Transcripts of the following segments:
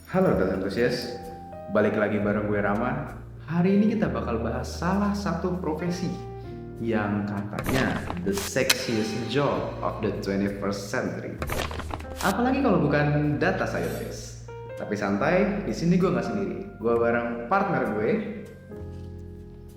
Halo data antusias, balik lagi bareng gue Rama. Hari ini kita bakal bahas salah satu profesi yang katanya the sexiest job of the 21st century. Apalagi kalau bukan data scientist. Tapi santai, di sini gue nggak sendiri. Gue bareng partner gue.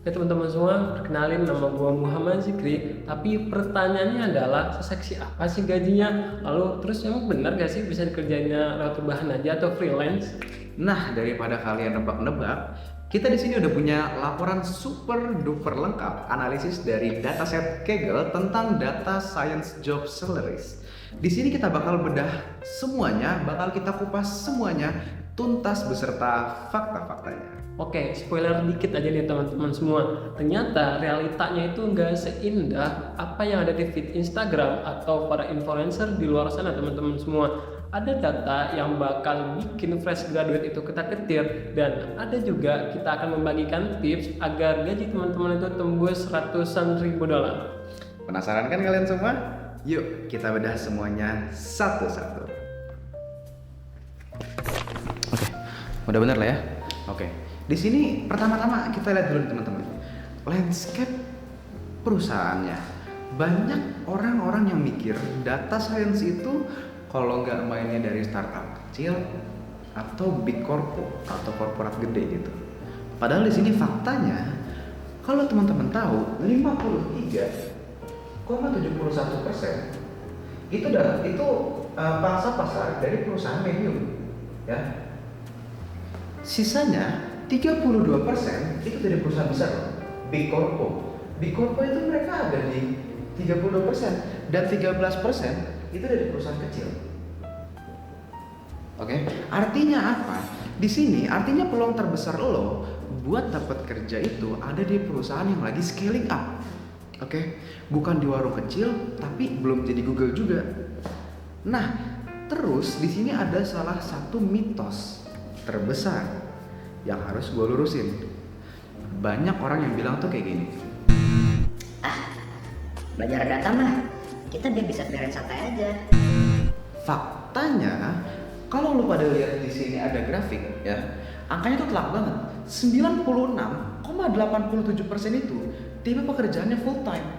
Oke teman-teman semua, perkenalin nama gue Muhammad Zikri. Tapi pertanyaannya adalah seseksi apa sih gajinya? Lalu terus emang benar gak sih bisa dikerjainnya lewat rebahan aja atau freelance? Nah, daripada kalian nebak-nebak, kita di sini udah punya laporan super duper lengkap analisis dari dataset Kaggle tentang data science job salaries. Di sini kita bakal bedah semuanya, bakal kita kupas semuanya tuntas beserta fakta-faktanya. Oke, spoiler dikit aja nih teman-teman semua. Ternyata realitanya itu nggak seindah apa yang ada di feed Instagram atau para influencer di luar sana teman-teman semua. Ada data yang bakal bikin fresh graduate itu ketar-ketir, dan ada juga kita akan membagikan tips agar gaji teman-teman itu tembus ratusan ribu dolar. Penasaran kan kalian semua? Yuk kita bedah semuanya satu-satu. Oke, udah bener lah ya. Oke, di sini pertama-tama kita lihat dulu nih teman-teman. Landscape perusahaannya. Banyak orang-orang yang mikir data science itu kalau nggak mainnya dari startup kecil atau big corpo atau korporat gede gitu. Padahal di sini faktanya, kalau teman-teman tahu 53,71% itu pangsa pasar dari perusahaan medium, ya. Sisanya 32% itu dari perusahaan besar, big corpo. Big corpo itu mereka ada di 32% dan 13% itu dari perusahaan kecil. Oke, artinya apa? Di sini artinya peluang terbesar lo buat dapat kerja itu ada di perusahaan yang lagi scaling up. Oke, bukan di warung kecil tapi belum jadi Google juga. Nah, terus di sini ada salah satu mitos terbesar yang harus gue lurusin. Banyak orang yang bilang tuh kayak gini. Belajar data mah kita bisa biarin santai aja. Faktanya, kalau lu pada lihat di sini ada grafik ya, angkanya tuh telak banget. 96,87% itu tipe pekerjaannya full time.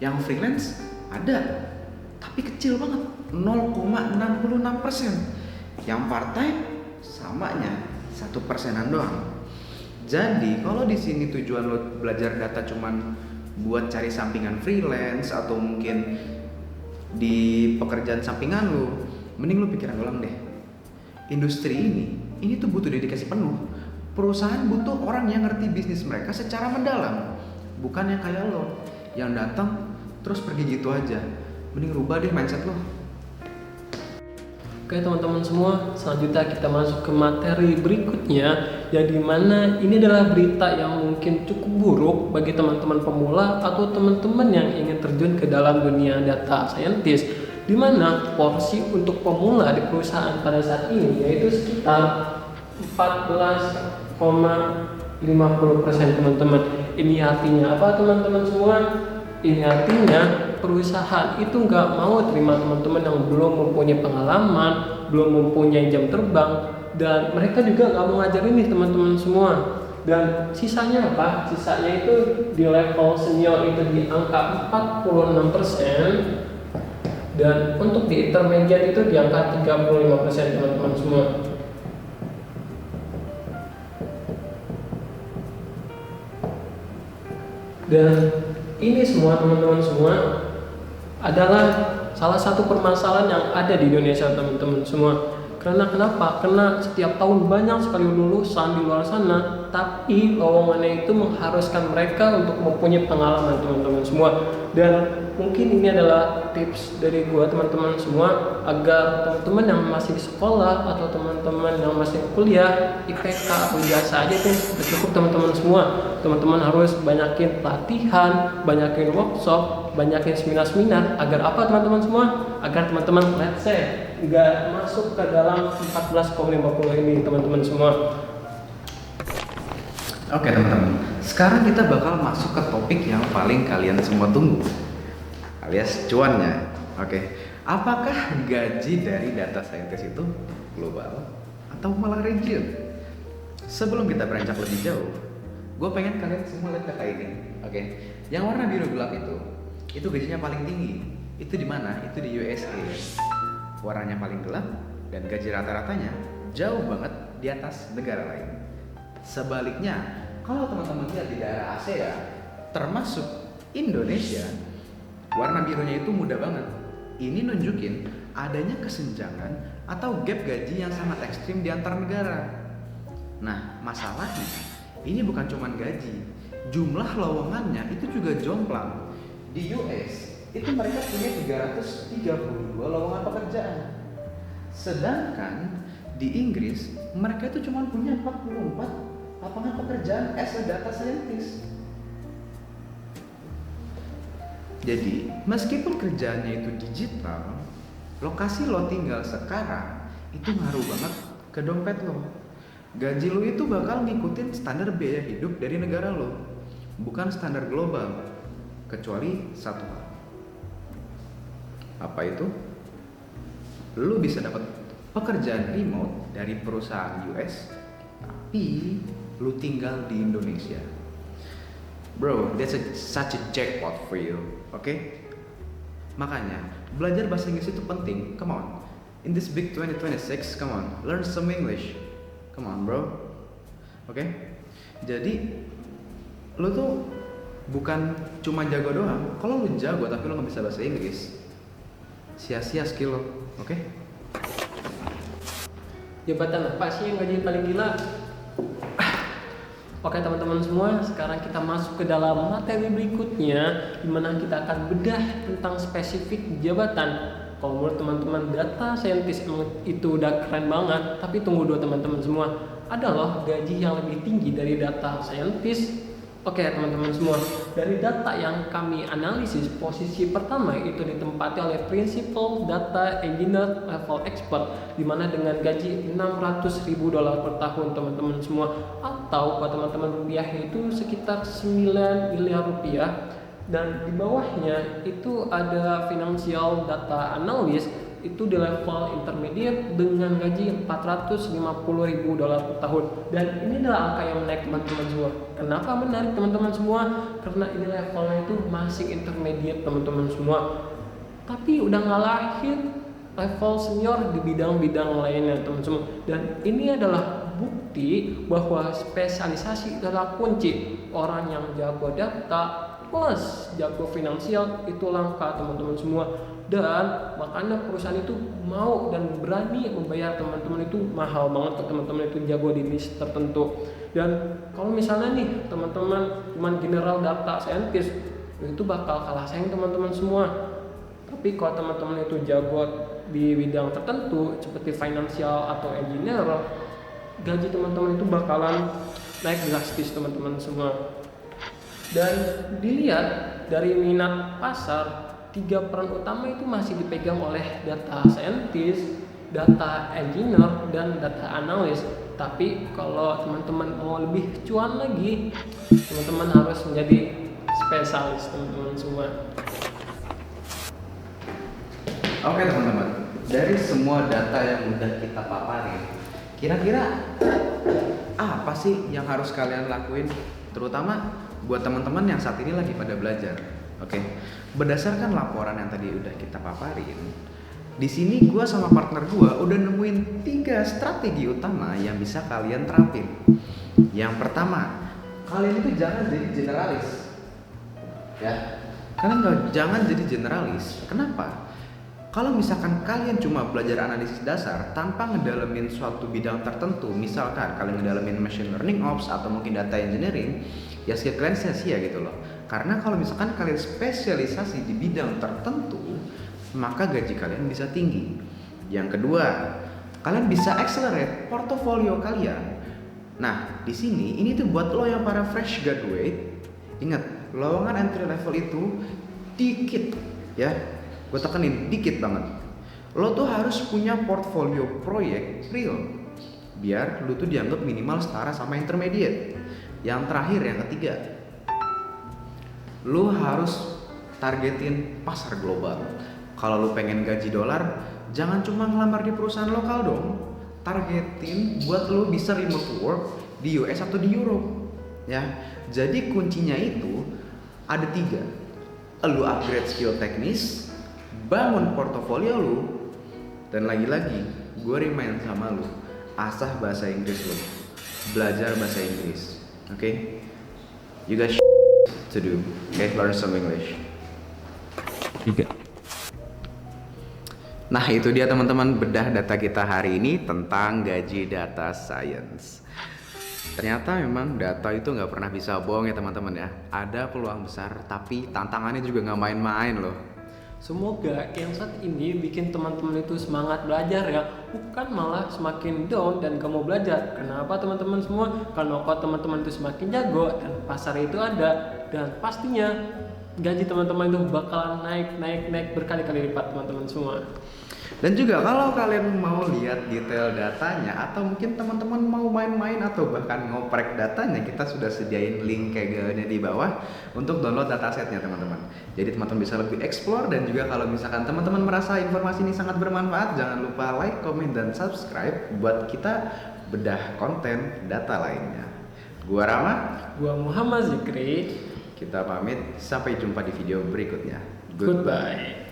Yang freelance ada, tapi kecil banget, 0,66%. Yang part time samanya 1%-an doang. Jadi kalau di sini tujuan lo belajar data cuman buat cari sampingan freelance atau mungkin di pekerjaan sampingan lo, mending lo pikiran ulang deh. Industri ini tuh butuh dedikasi penuh. Perusahaan butuh orang yang ngerti bisnis mereka secara mendalam, bukan yang kayak lo yang datang terus pergi gitu aja. Mending rubah deh mindset lo. Oke teman-teman semua, selanjutnya kita masuk ke materi berikutnya, yang dimana ini adalah berita yang mungkin cukup buruk bagi teman-teman pemula atau teman-teman yang ingin terjun ke dalam dunia data scientist, dimana porsi untuk pemula di perusahaan pada saat ini yaitu sekitar 14,50% teman-teman. Ini artinya apa teman-teman semua? Ini artinya perusahaan itu nggak mau terima teman-teman yang belum mempunyai pengalaman, belum mempunyai jam terbang, dan mereka juga nggak mau ngajarin nih teman-teman semua. Dan sisanya apa? Sisanya itu di level senior itu di angka 46%, dan untuk di intermediate itu di angka 35% teman-teman semua. Dan ini semua teman-teman semua adalah salah satu permasalahan yang ada di Indonesia teman-teman semua. Karena kenapa? Karena setiap tahun banyak sekali lulusan di luar sana, tapi lowongannya itu mengharuskan mereka untuk mempunyai pengalaman teman-teman semua. Dan mungkin ini adalah tips dari gua teman-teman semua, agar teman-teman yang masih di sekolah atau teman-teman yang masih kuliah, IPK atau biasa aja itu udah cukup teman-teman semua. Teman-teman harus banyakin pelatihan, banyakin workshop, banyakin seminar-seminar. Agar apa teman-teman semua? Agar teman-teman let's say nggak masuk ke dalam 14,50 ini teman-teman semua. Oke teman-teman, sekarang kita bakal masuk ke topik yang paling kalian semua tunggu, alias cuannya. Oke, apakah gaji dari data scientist itu global atau malah region? Sebelum kita beranjak lebih jauh, gue pengen kalian semua lihat data ini, oke? Yang warna biru gelap itu gajinya paling tinggi. Itu di mana? Itu di USA. Warnanya paling gelap dan gaji rata-ratanya jauh banget di atas negara lain. Sebaliknya, kalau teman-teman lihat di daerah ASEAN, termasuk Indonesia, warna birunya itu muda banget. Ini nunjukin adanya kesenjangan atau gap gaji yang sangat ekstrim di antar negara. Nah, masalahnya ini bukan cuma gaji, jumlah lowongannya itu juga jomplang. Di US itu mereka punya 332 lowongan pekerjaan. Sedangkan di Inggris mereka itu cuma punya 44 lapangan pekerjaan as a data scientist. Jadi, meskipun kerjaannya itu digital, lokasi lo tinggal sekarang itu ngaruh banget ke dompet lo. Gaji lo itu bakal ngikutin standar biaya hidup dari negara lo, bukan standar global. Kecuali satu hal. Apa itu? Lo bisa dapat pekerjaan remote dari perusahaan US, tapi lo tinggal di Indonesia. Bro, such a jackpot for you, okay? Makanya, belajar bahasa Inggris itu penting. Come on. In this big 2026, come on, learn some English. Come on, bro. Okay? Jadi, lo tuh bukan cuma jago doang. Kalau lo jago tapi lo nggak bisa bahasa Inggris, sia-sia skill lo, oke? Jabatan apa sih yang gaji paling gila? Oke teman-teman semua, sekarang kita masuk ke dalam materi berikutnya, di mana kita akan bedah tentang spesifik jabatan. Kalau menurut teman-teman data scientist emang itu udah keren banget, tapi tunggu dulu teman-teman semua, ada loh gaji yang lebih tinggi dari data scientist. Oke teman-teman semua, dari data yang kami analisis, posisi pertama itu ditempati oleh Principal Data Engineer Level Expert, di mana dengan gaji $600.000 per tahun teman-teman semua, atau kalau teman-teman rupiah itu sekitar 9 miliar rupiah. Dan di bawahnya itu ada Financial Data Analyst, itu di level intermediate dengan gaji $450.000 per tahun. Dan ini adalah angka yang menarik teman-teman semua. Kenapa menarik teman-teman semua? Karena ini levelnya itu masih intermediate teman-teman semua, tapi udah ngalahin level senior di bidang-bidang lainnya teman-teman semua. Dan ini adalah bukti bahwa spesialisasi adalah kunci. Orang yang jago data plus jago finansial itu langka teman-teman semua. Dan makanya perusahaan itu mau dan berani membayar teman-teman itu mahal banget ke teman-teman itu jago di niche tertentu. Dan kalau misalnya nih teman-teman cuman general data scientist, itu bakal kalah saing teman-teman semua. Tapi kalau teman-teman itu jago di bidang tertentu seperti finansial atau engineer, gaji teman-teman itu bakalan naik drastis teman-teman semua. Dan dilihat dari minat pasar, 3 peran utama itu masih dipegang oleh data scientist, data engineer, dan data analyst. Tapi kalau teman-teman mau lebih cuan lagi, teman-teman harus menjadi spesialis teman-teman semua. Oke teman-teman, dari semua data yang udah kita paparin, kira-kira apa sih yang harus kalian lakuin? Terutama buat teman-teman yang saat ini lagi pada belajar. Oke, berdasarkan laporan yang tadi udah kita paparin, di sini gue sama partner gue udah nemuin 3 strategi utama yang bisa kalian terapin. Yang pertama, kalian itu jangan jadi generalis, ya. Kalian jangan jadi generalis. Kenapa? Kalau misalkan kalian cuma belajar analisis dasar tanpa ngedalamin suatu bidang tertentu, misalkan kalian ngedalamin machine learning ops atau mungkin data engineering, ya skill kalian sia-sia gitu loh. Karena kalau misalkan kalian spesialisasi di bidang tertentu, maka gaji kalian bisa tinggi. Yang kedua, kalian bisa accelerate portofolio kalian. Nah, di sini ini tuh buat lo yang para fresh graduate. Ingat, lowongan entry level itu dikit, ya. Gue tekenin dikit banget. Lo tuh harus punya portfolio proyek real, biar lo tuh dianggap minimal setara sama intermediate. Yang terakhir, yang ketiga, lo harus targetin pasar global. Kalau lo pengen gaji dolar, jangan cuma ngelamar di perusahaan lokal dong, targetin buat lo bisa remote work di US atau di Europe ya. Jadi kuncinya itu ada 3. Lo upgrade skill teknis, bangun portofolio lo, dan lagi-lagi gue remind sama lo, asah bahasa Inggris lo, belajar bahasa Inggris. Okay? You guys to do. Okay, learn some English. 3. Nah itu dia teman-teman, bedah data kita hari ini tentang gaji data science. Ternyata memang data itu nggak pernah bisa bohong ya teman-teman ya. Ada peluang besar, tapi tantangannya juga nggak main-main loh. Semoga yang saat ini bikin teman-teman itu semangat belajar ya, bukan malah semakin down dan gak mau belajar. Kenapa teman-teman semua? Karena kalau teman-teman itu semakin jago dan pasar itu ada, dan pastinya gaji teman-teman itu bakalan naik berkali-kali lipat teman-teman semua. Dan juga kalau kalian mau lihat detail datanya, atau mungkin teman-teman mau main-main atau bahkan ngoprek datanya, kita sudah sediain link kayak di bawah untuk download datasetnya teman-teman. Jadi teman-teman bisa lebih explore, dan juga kalau misalkan teman-teman merasa informasi ini sangat bermanfaat, jangan lupa like, comment, dan subscribe buat kita bedah konten data lainnya. Gua Rama, Gua Muhammad Zikri. kita pamit, sampai jumpa di video berikutnya. Goodbye.